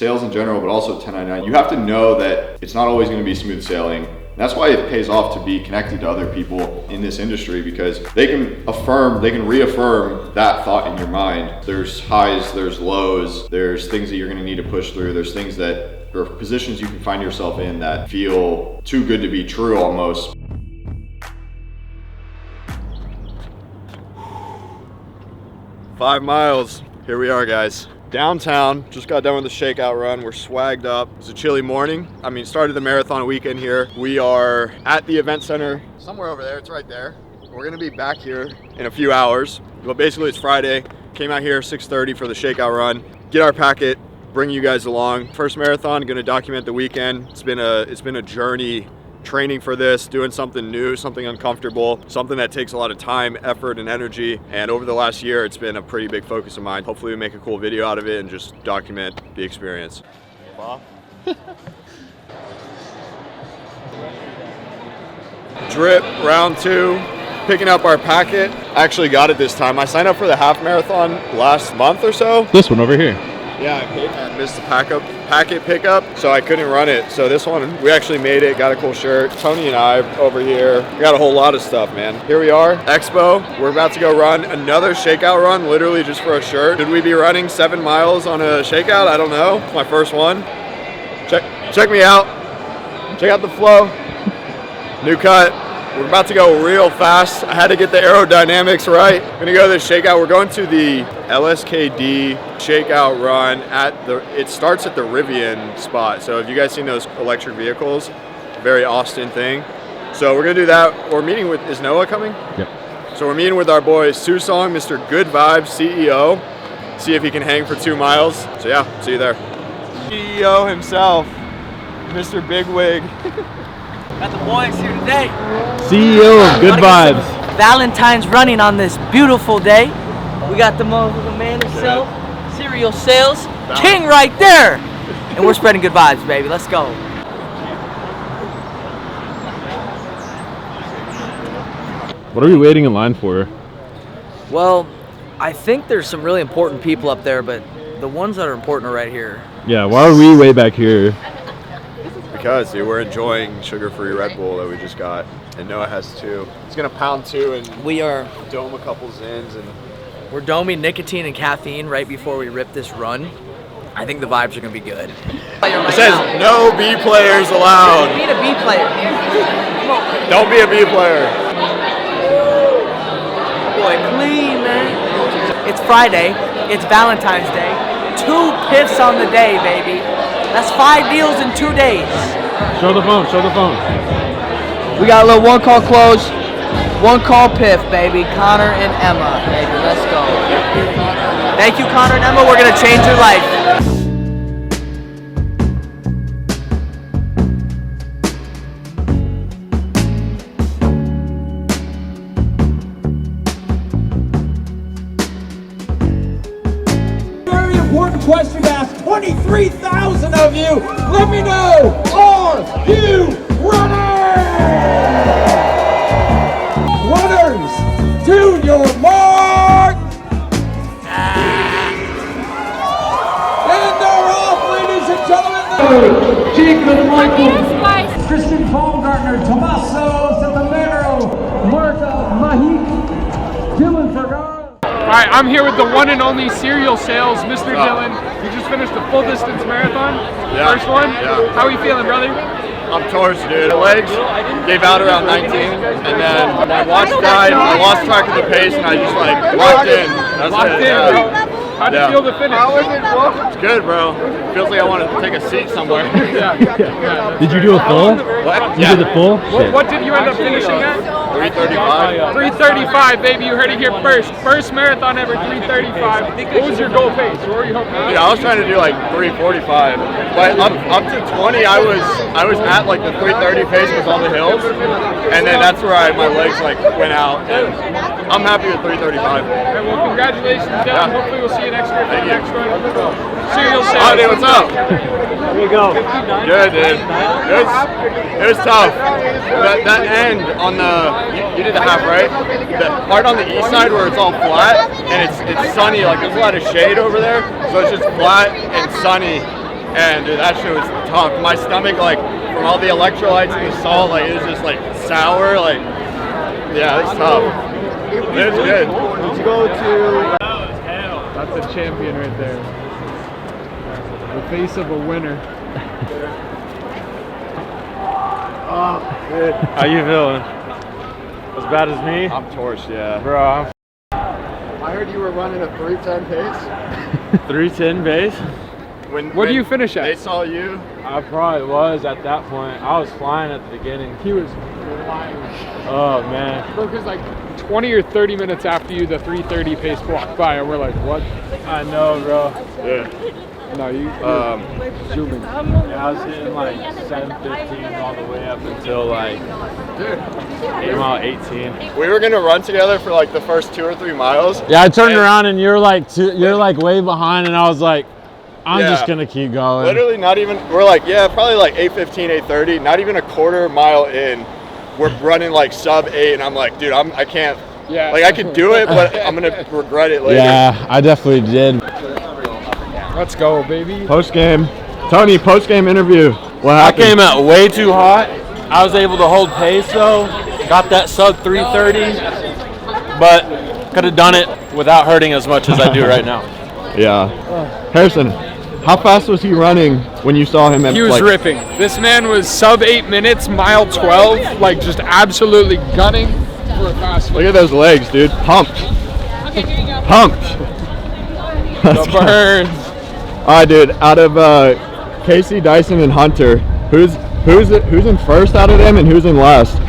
sales in general, but also 1099, you have to know that it's not always going to be smooth sailing. That's why it pays off to be connected to other people in this industry, because they can reaffirm that thought in your mind. There's highs, there's lows, there's things that you're going to need to push through, there's things that, or positions you can find yourself in that feel too good to be true almost. Five miles, here we are, guys. Downtown, just got done with the shakeout run. We're swagged up. It's a chilly morning. Started the marathon weekend here. We are at the event center, somewhere over there, it's right there. We're gonna be back here in a few hours. But basically it's Friday. Came out here 6:30 for the shakeout run. Get our packet, bring you guys along. First marathon, gonna document the weekend. It's been a journey training for this, doing something new, something uncomfortable, something that takes a lot of time, effort, and energy. And over the last year, it's been a pretty big focus of mine. Hopefully we make a cool video out of it and just document the experience. Drip, round 2, picking up our packet. I actually got it this time. I signed up for the half marathon last month or so. This one over here. Yeah, I missed the packet pickup, so I couldn't run it. So this one, we actually made it, got a cool shirt. Tony and I over here, we got a whole lot of stuff, man. Here we are, Expo. We're about to go run another shakeout run, literally just for a shirt. Should we be running 7 miles on a shakeout? I don't know. It's my first one. Check me out. Check out the flow. New cut. We're about to go real fast. I had to get the aerodynamics right. We're gonna go to this shakeout. We're going to the LSKD shakeout run it starts at the Rivian spot. So have you guys seen those electric vehicles? Very Austin thing. So we're gonna do that. We're meeting with, is Noah coming? Yep. So we're meeting with our boy Susong, Mr. Good Vibes CEO. See if he can hang for 2 miles. So yeah, see you there. CEO himself, Mr. Bigwig. Got the boys here today. CEO of Good Vibes. Valentine's running on this beautiful day. We got the man himself, Cereal Sales, King right there. And we're spreading good vibes, baby. Let's go. What are we waiting in line for? Well, I think there's some really important people up there, but the ones that are important are right here. Yeah, why are we way back here? Because dude, we're enjoying sugar-free Red Bull that we just got, and Noah has 2. He's gonna pound 2 and we are dome a couple zins, and we're doming nicotine and caffeine right before we rip this run. I think the vibes are gonna be good. It says no B players allowed. Be a B player. Don't be a B player. Boy, clean, man. It's Friday. It's Valentine's Day. 2 piffs on the day, baby. That's 5 deals in 2 days. Show the phone, show the phone. We got a little 1 call close, 1 call piff, baby. Connor and Emma, baby, let's go. Thank you, Connor and Emma, we're gonna change your life. Very important question to ask 23,000 of you. Let me know, are you ready? Runners, to your mark. And they're off, ladies and gentlemen. Jacob Michael, Kristen Baumgartner, Tommaso Santamero, Marta Mahik, Dylan Fergar. All right, I'm here with the one and only Cereal Sales, Mr. Dylan. You just finished the full distance marathon, first one. Yeah. How are you feeling, brother? I'm torched, dude. The legs gave out around 19, and then my watch died. I lost track of the pace, and I just like locked in. That's Locked it. in, Yeah. bro. How'd you feel the finish? It's good, bro. Feels like I want to take a seat somewhere. Yeah. Did you do a full? What? You did the full? What did you end up finishing at? 3:35. 3:35, baby. You heard it here first. First marathon ever, 3:35. What was your goal pace? What were you hoping? Dude, I was trying to do like 3:45, but up to 20, I was at like the 3:30 pace with all the hills, and then that's where my legs like went out. And I'm happy with 3:35. Okay, well, congratulations, Dylan. Yeah. Hopefully we'll see you next year for Thank the you. next one. Cereal Sales. Howdy, what's up? There you go. Good, dude. It was tough. That end on you did the half, right? The part on the east side where it's all flat and it's sunny, like there's a lot of shade over there, so it's just flat and sunny And dude, that shit was tough. My stomach, like, from all the electrolytes and the salt, like, it was just like sour. Like, yeah, it's tough. It's good. Did you go to? That's a champion right there. The face of a winner. How you feeling? As bad as me? I'm torched, yeah. Bro, I heard you were running a 3:10 pace. I'm 310 base. What do you finish at? They saw you. I probably was at that point. I was flying at the beginning. He was flying. Oh man. Because like 20 or 30 minutes after you, the 3:30 pace walked by, and we're like, what? I know, bro. Yeah. No, you're zooming. Yeah, I was hitting like 7:15 all the way up until like 8:18. We were gonna run together for like the first 2 or 3 miles. Yeah, I turned around and you're like way behind, and I was like, I'm just gonna keep going. Literally not even, we're like, yeah, probably like 8:15, 8:30, not even a quarter mile in, we're running like sub 8, and I'm like, dude, I can't, like I could do it, but I'm gonna regret it later. Yeah, I definitely did. Let's go, baby. Post game, Tony. Post game interview. What happened? I came out way too hot. I was able to hold pace though. Got that sub 3:30, but could have done it without hurting as much as I do right now. Yeah. Harrison, how fast was he running when you saw him? He was ripping. This man was sub 8 minutes, mile 12, like just absolutely gunning for a fast. Look at those legs, dude. Pumped. Pumped. The burns. All right, dude. Out of Casey, Dyson, and Hunter, who's in first out of them, and who's in last?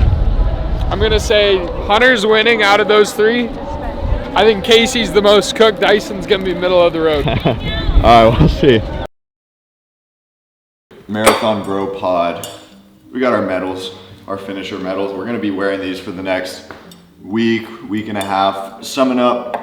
I'm gonna say Hunter's winning out of those 3. I think Casey's the most cooked. Dyson's gonna be middle of the road. All right, we'll see. Marathon Bro Pod. We got our medals, our finisher medals. We're gonna be wearing these for the next week and a half. Summing up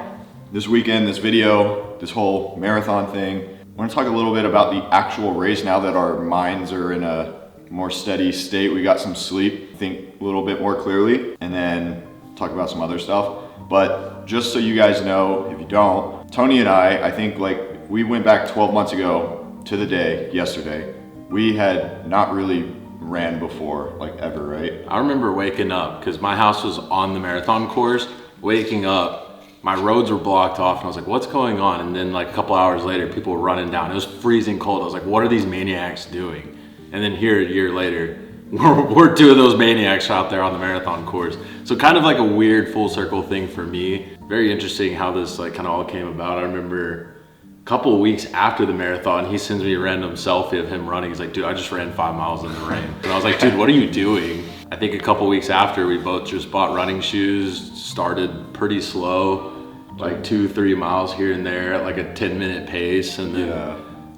this weekend, this video, this whole marathon thing. I wanna talk a little bit about the actual race now that our minds are in a more steady state. We got some sleep, think a little bit more clearly, and then talk about some other stuff. But just so you guys know, if you don't, Tony and I think like we went back 12 months ago to the day, yesterday. We had not really ran before, like ever, right? I remember waking up, because my house was on the marathon course, waking up, my roads were blocked off, and I was like, what's going on? And then like a couple hours later, people were running down. It was freezing cold. I was like, what are these maniacs doing? And then here, a year later, we're 2 of those maniacs out there on the marathon course. So kind of like a weird full circle thing for me. Very interesting how this like kind of all came about. I remember a couple of weeks after the marathon, he sends me a random selfie of him running. He's like, dude, I just ran 5 miles in the rain. And I was like, dude, what are you doing? I think a couple of weeks after, we both just bought running shoes, started pretty slow, like 2-3 miles here and there at like a 10-minute pace. And then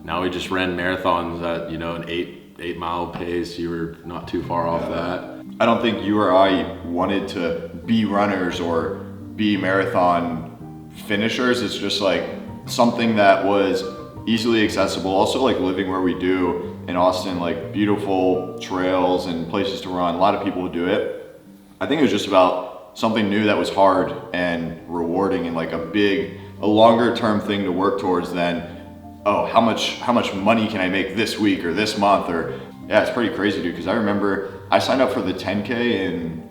now we just ran marathons at, you know, an 8-mile pace. You were not too far off that. I don't think you or I wanted to be runners or be marathon finishers. It's just like something that was easily accessible. Also like living where we do in Austin, like beautiful trails and places to run. A lot of people would do it. I think it was just about something new that was hard and rewarding and like a longer term thing to work towards than, oh, how much money can I make this week or this month? Or yeah, it's pretty crazy, dude. Because I remember I signed up for the 10K in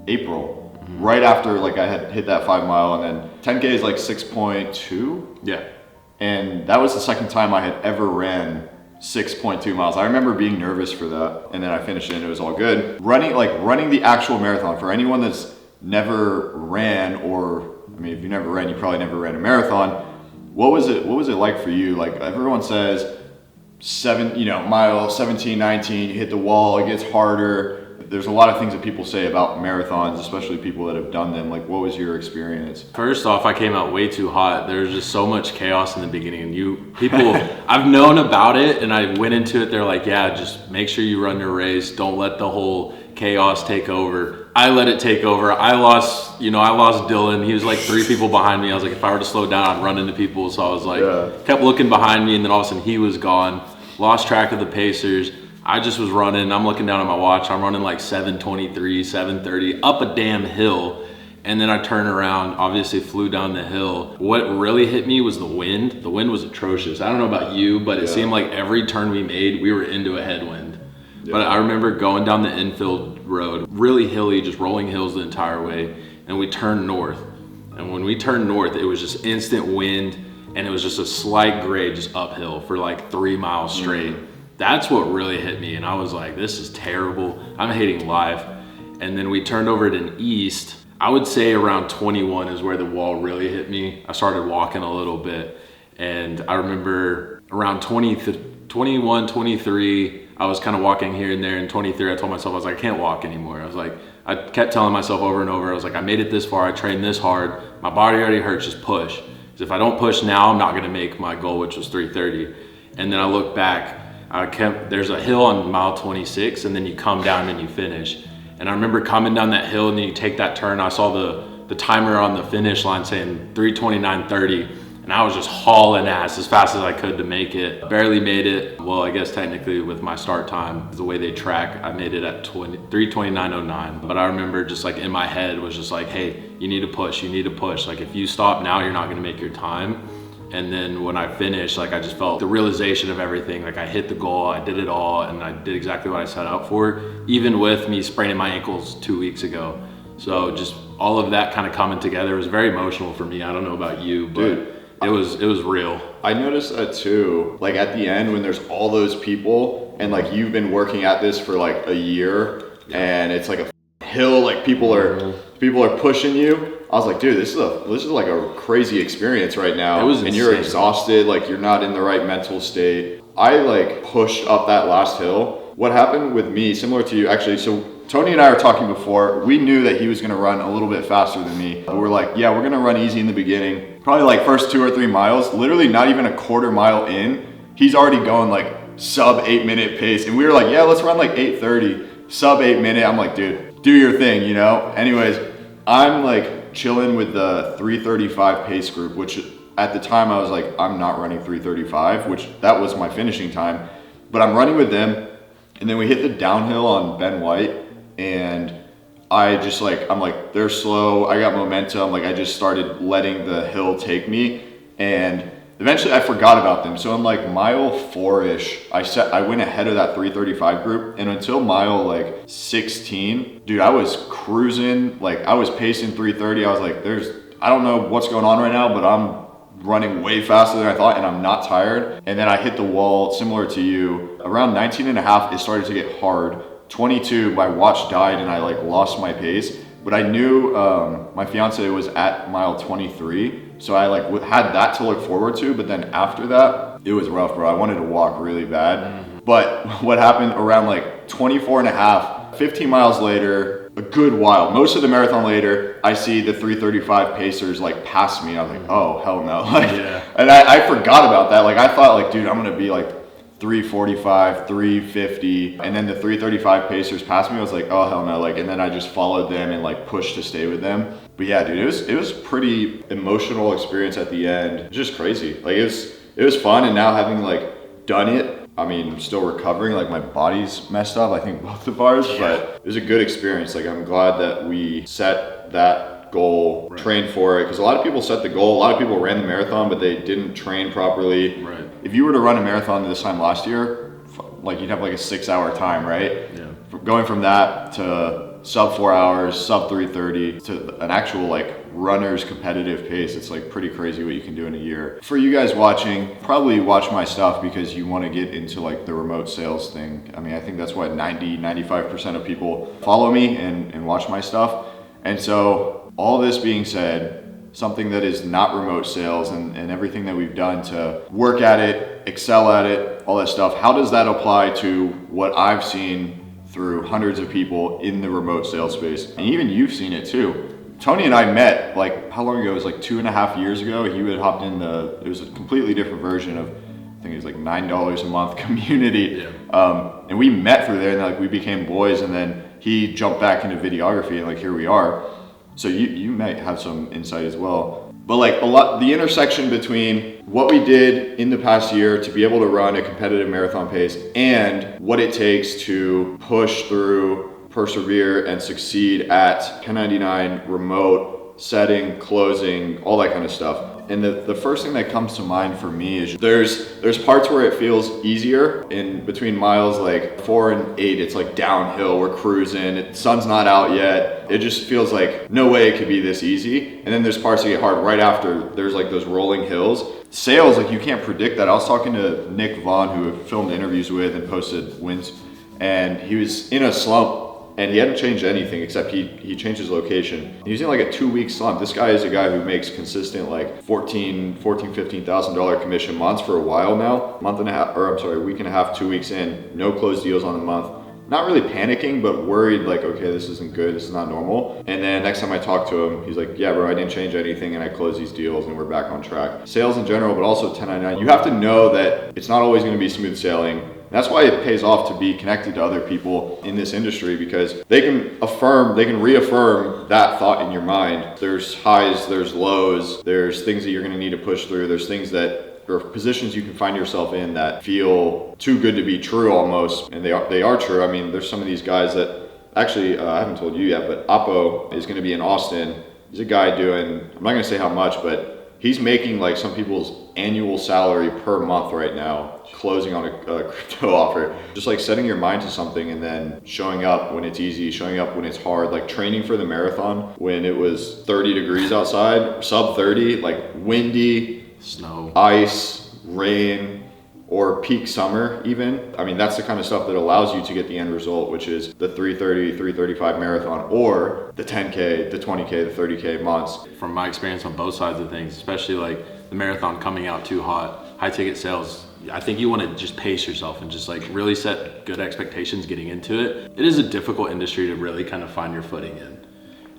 April, right after like I had hit that 5 mile, and then 10K is like 6.2. Yeah. And that was the second time I had ever ran 6.2 miles. I remember being nervous for that, and then I finished it and it was all good. Running the actual marathon, for anyone that's never ran, or I mean, if you never ran, you probably never ran a marathon. What was it like for you? Like everyone says, mile 17, 19, you hit the wall, it gets harder. There's a lot of things that people say about marathons, especially people that have done them. Like, what was your experience? First off, I came out way too hot. There was just so much chaos in the beginning. People, I've known about it, and I went into it. They're like, yeah, just make sure you run your race. Don't let the whole chaos take over. I let it take over. I lost Dylan. He was like 3 people behind me. I was like, if I were to slow down, I'd run into people. So I was like, kept looking behind me, and then all of a sudden he was gone. Lost track of the pacers. I just was running. I'm looking down at my watch. I'm running like 7:23, 7:30 up a damn hill. And then I turned around, obviously flew down the hill. What really hit me was the wind. The wind was atrocious. I don't know about you, but it seemed like every turn we made, we were into a headwind. Yeah. But I remember going down the infield road, really hilly, just rolling hills the entire way, and we turned north. And when we turned north, it was just instant wind, and it was just a slight grade just uphill for like 3 miles straight. That's what really hit me, and I was like, this is terrible. I'm hating life. And then we turned over to an east. I would say around 21 is where the wall really hit me. I started walking a little bit, and I remember around 21, 23, I was kind of walking here and there. In 23, I told myself, I was like, I can't walk anymore. I kept telling myself over and over, I was like, I made it this far, I trained this hard, my body already hurts, just push. Because if I don't push now, I'm not gonna make my goal, which was 3:30. And then I look back, there's a hill on mile 26, and then you come down and you finish. And I remember coming down that hill, and then you take that turn. I saw the timer on the finish line saying 3:29:30, and I was just hauling ass as fast as I could to make it. Barely made it. Well, I guess technically with my start time, the way they track, I made it at 3:29:09. But I remember just like in my head was just like, hey, you need to push, you need to push. Like if you stop now, you're not gonna make your time. And then when I finished, like I just felt the realization of everything. Like I hit the goal, I did it all, and I did exactly what I set out for, even with me spraining my ankles 2 weeks ago. So just all of that kind of coming together was very emotional for me. I don't know about you, but dude, it was real. I noticed that too. Like at the end when there's all those people and like you've been working at this for like a year and it's like a hill, like people are pushing you. I was like, dude, this is like a crazy experience right now. It was and insane. You're exhausted, like you're not in the right mental state. I like pushed up that last hill. What happened with me, similar to you actually, so Tony and I were talking before, we knew that he was gonna run a little bit faster than me. We're like, yeah, we're gonna run easy in the beginning. Probably like first 2 or 3 miles, literally not even a quarter mile in, he's already going like sub 8 minute pace. And we were like, yeah, let's run like 8:30, sub 8 minute. I'm like, dude, do your thing, you know? Anyways, I'm like chilling with the 3:35 pace group, which at the time I was like, I'm not running 3:35, which that was my finishing time. But I'm running with them, and then we hit the downhill on Ben White, and I just like, I'm like, they're slow, I got momentum, like I just started letting the hill take me, and eventually I forgot about them. So I'm like mile 4-ish, I went ahead of that 3:35 group, and until mile like 16, dude, I was cruising, like I was pacing 3:30. I was like, I don't know what's going on right now, but I'm running way faster than I thought, and I'm not tired. And then I hit the wall, similar to you, around 19 and a half, it started to get hard. 22, my watch died and I like lost my pace. But I knew my fiance was at mile 23, so I like had that to look forward to. But then after that, it was rough, bro. I wanted to walk really bad. But what happened around like 24 and a half, 15 miles later, a good while, most of the marathon later, I see the 3:35 pacers like pass me. I was like, oh, hell no. Like, and I forgot about that. Like I thought like, dude, I'm gonna be like 3:45, 3:50, and then the 3:35 pacers passed me. I was like, oh hell no. Like, and then I just followed them and like pushed to stay with them. But yeah, dude, it was pretty emotional experience at the end. Just crazy. Like it was fun, and now having like done it, I mean, I'm still recovering, like my body's messed up, I think both of ours, but it was a good experience. Like I'm glad that we set that goal, trained for it, because a lot of people set the goal, a lot of people ran the marathon, but they didn't train properly. Right. If you were to run a marathon this time last year, like you'd have like a 6-hour time, right? Yeah. Going from that to sub 4 hours, sub 3:30 to an actual like runner's competitive pace, it's like pretty crazy what you can do in a year. For you guys watching, probably watch my stuff because you want to get into like the remote sales thing. I mean, I think that's what 95% of people follow me and watch my stuff. And so all this being said, something that is not remote sales and everything that we've done to work at it, excel at it, all that stuff, how does that apply to what I've seen through hundreds of people in the remote sales space? And even you've seen it too. Tony and I met like, how long ago? It was like 2.5 years ago. He had hopped in it was a completely different version of, I think it was like $9 a month community. Yeah. And we met through there, and like we became boys, and then he jumped back into videography, and like here we are. So you might have some insight as well. But like the intersection between what we did in the past year to be able to run a competitive marathon pace and what it takes to push through persevere and succeed at 1099 remote setting, closing, all that kind of stuff. And the first thing that comes to mind for me is there's parts where it feels easier in between miles like 4 and 8. It's like downhill, we're cruising, the sun's not out yet. It just feels like no way it could be this easy. And then there's parts that get hard right after. There's like those rolling hills. Sales, like you can't predict that. I was talking to Nick Vaughn, who I filmed interviews with and posted wins, and he was in a slump. And he hadn't changed anything except he changed his location. He was in like a 2-week slump. This guy is a guy who makes consistent like $15,000 commission months for a while now. A week and a half, 2 weeks in, no closed deals on the month. Not really panicking, but worried like, okay, this isn't good, this is not normal. And then next time I talked to him, he's like, yeah bro, I didn't change anything and I closed these deals and we're back on track. Sales in general, but also 1099, you have to know that it's not always gonna be smooth sailing. That's why it pays off to be connected to other people in this industry, because they can reaffirm that thought in your mind. There's highs, there's lows, there's things that you're gonna need to push through, there's things that, or positions you can find yourself in that feel too good to be true almost, and they are true. I mean, there's some of these guys that, actually, I haven't told you yet, but Oppo is gonna be in Austin. He's a guy doing, I'm not gonna say how much, but he's making like some people's annual salary per month right now, closing on a crypto offer. Just like setting your mind to something and then showing up when it's easy, showing up when it's hard, like training for the marathon when it was 30 degrees outside, sub 30, like windy, snow, ice, rain, or peak summer even. I mean, that's the kind of stuff that allows you to get the end result, which is the 330, 335 marathon, or the 10K, the 20K, the 30K months. From my experience on both sides of things, especially like the marathon coming out too hot, high ticket sales, I think you want to just pace yourself and just like really set good expectations getting into it. It is a difficult industry to really kind of find your footing in.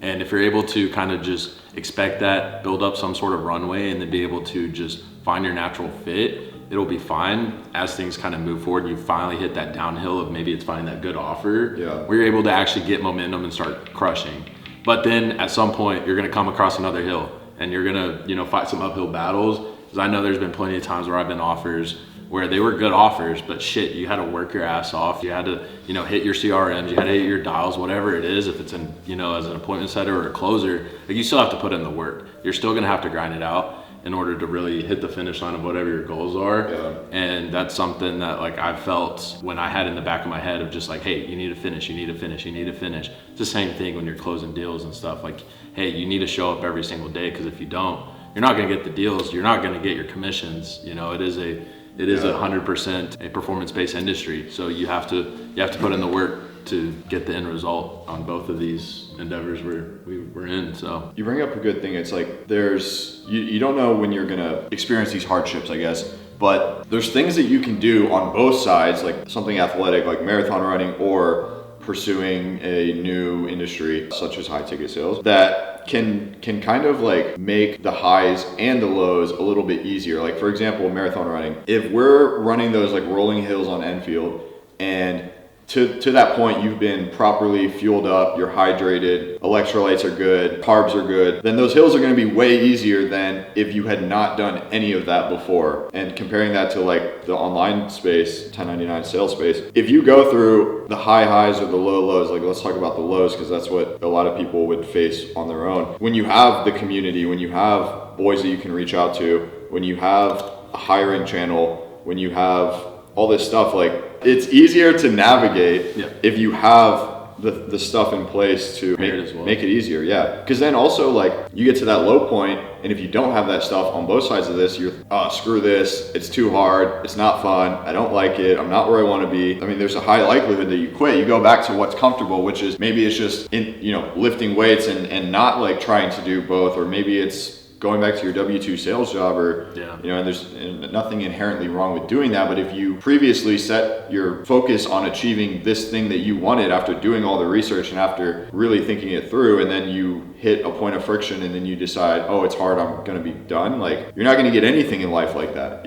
And if you're able to kind of just expect that, build up some sort of runway, and then be able to just find your natural fit, it'll be fine. As things kind of move forward, you finally hit that downhill of maybe it's finding that good offer, where you're able to actually get momentum and start crushing. But then at some point, you're gonna come across another hill and you're gonna, fight some uphill battles. Because I know there's been plenty of times where I've been offers where they were good offers, but shit, you had to work your ass off. You had to, hit your CRMs, you had to hit your dials, whatever it is. If it's in, as an appointment setter or a closer, like you still have to put in the work. You're still gonna have to grind it out in order to really hit the finish line of whatever your goals are. Yeah. And that's something that like I felt when I had in the back of my head of just like, hey, you need to finish, you need to finish, you need to finish. It's the same thing when you're closing deals and stuff. Like, hey, you need to show up every single day, because if you don't, you're not gonna get the deals, you're not gonna get your commissions. It is 100% a performance-based industry. So you have to put in the work to get the end result on both of these endeavors we're in. So you bring up a good thing. It's like you don't know when you're gonna experience these hardships, I guess, but there's things that you can do on both sides, like something athletic like marathon running or pursuing a new industry such as high ticket sales, that can kind of like make the highs and the lows a little bit easier. Like for example, marathon running, if we're running those like rolling hills on Enfield, and to that point you've been properly fueled up, you're hydrated, electrolytes are good, carbs are good, then those hills are going to be way easier than if you had not done any of that before. And comparing that to like the online space, 1099 sales space, if you go through the high highs or the low lows, like let's talk about the lows because that's what a lot of people would face on their own. When you have the community, when you have boys that you can reach out to, when you have a hiring channel, when you have all this stuff, like it's easier to navigate if you have the stuff in place to make it easier. Yeah, because then also like you get to that low point, and if you don't have that stuff on both sides of this, you're screw this, it's too hard, it's not fun, I don't like it, I'm not where I want to be. I mean, there's a high likelihood that you quit. You go back to what's comfortable, which is maybe it's just lifting weights and not like trying to do both, or maybe it's going back to your W-2 sales job, or and there's nothing inherently wrong with doing that. But if you previously set your focus on achieving this thing that you wanted after doing all the research and after really thinking it through, and then you hit a point of friction and then you decide, oh, it's hard, I'm gonna be done, like you're not gonna get anything in life like that,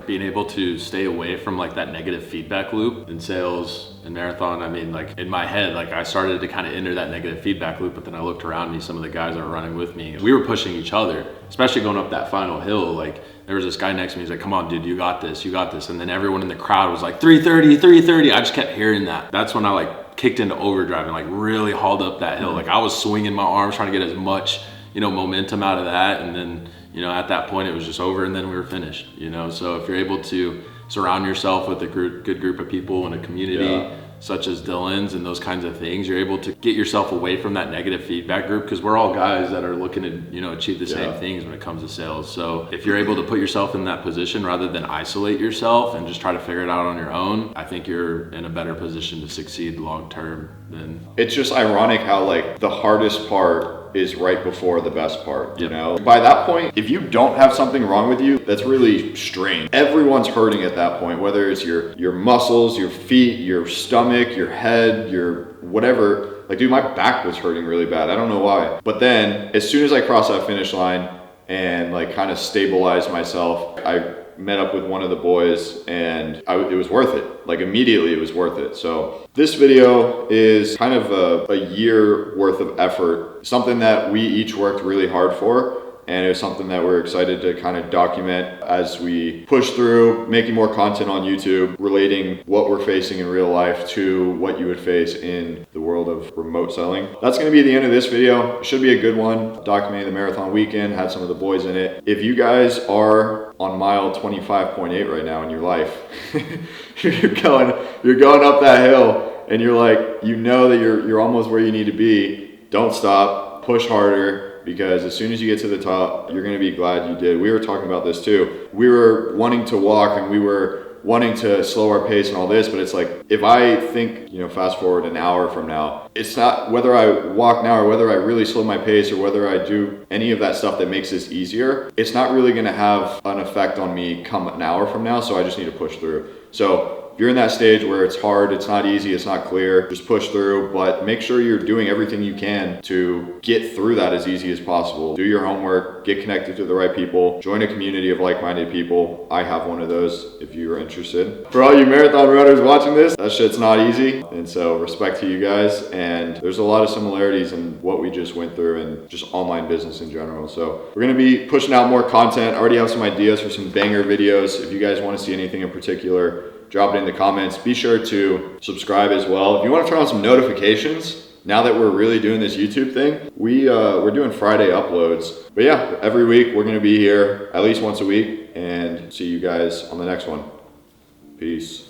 Being able to stay away from like that negative feedback loop in sales and marathon. I mean, like in my head, like I started to kind of enter that negative feedback loop, but then I looked around me, some of the guys that were running with me, we were pushing each other, especially going up that final hill. Like there was this guy next to me, he's like, come on dude, you got this. And then everyone in the crowd was like 330. I just kept hearing that. That's when I like kicked into overdrive and like really hauled up that hill. Like I was swinging my arms trying to get as much, you know, momentum out of that. And then, you know, at that point it was just over and then we were finished, you know? So if you're able to surround yourself with a good group of people in a community such as Dylan's and those kinds of things, you're able to get yourself away from that negative feedback group, because we're all guys that are looking to, you know, achieve the same things when it comes to sales. So if you're able to put yourself in that position rather than isolate yourself and just try to figure it out on your own, I think you're in a better position to succeed long term than. It's just ironic how like the hardest part is right before the best part, you know? By that point, if you don't have something wrong with you, that's really strange. Everyone's hurting at that point, whether it's your muscles, your feet, your stomach, your head, your whatever. Like, dude, my back was hurting really bad. I don't know why. But then as soon as I crossed that finish line and like kind of stabilized myself, I met up with one of the boys and it was worth it. Like immediately it was worth it. So this video is kind of a year worth of effort, something that we each worked really hard for. And it was something that we're excited to kind of document as we push through making more content on YouTube, relating what we're facing in real life to what you would face in the world of remote selling. That's going to be the end of this video. It should be a good one, documenting the marathon weekend, had some of the boys in it. If you guys are on mile 25.8 right now in your life, you're going up that hill and you're like, you know that you're almost where you need to be. Don't stop, push harder. Because as soon as you get to the top, you're gonna be glad you did. We were talking about this too. We were wanting to walk and we were wanting to slow our pace and all this, but it's like, if I think, you know, fast forward an hour from now, it's not whether I walk now or whether I really slow my pace or whether I do any of that stuff that makes this easier, it's not really gonna have an effect on me come an hour from now, so I just need to push through. So if you're in that stage where it's hard, it's not easy, it's not clear, just push through, but make sure you're doing everything you can to get through that as easy as possible. Do your homework, get connected to the right people, join a community of like-minded people. I have one of those if you're interested. For all you marathon runners watching this, that shit's not easy. And so respect to you guys. And there's a lot of similarities in what we just went through and just online business in general. So we're gonna be pushing out more content. I already have some ideas for some banger videos. If you guys wanna see anything in particular, drop it in the comments. Be sure to subscribe as well. If you want to turn on some notifications, now that we're really doing this YouTube thing, we're doing Friday uploads. But yeah, every week we're going to be here at least once a week, and see you guys on the next one. Peace.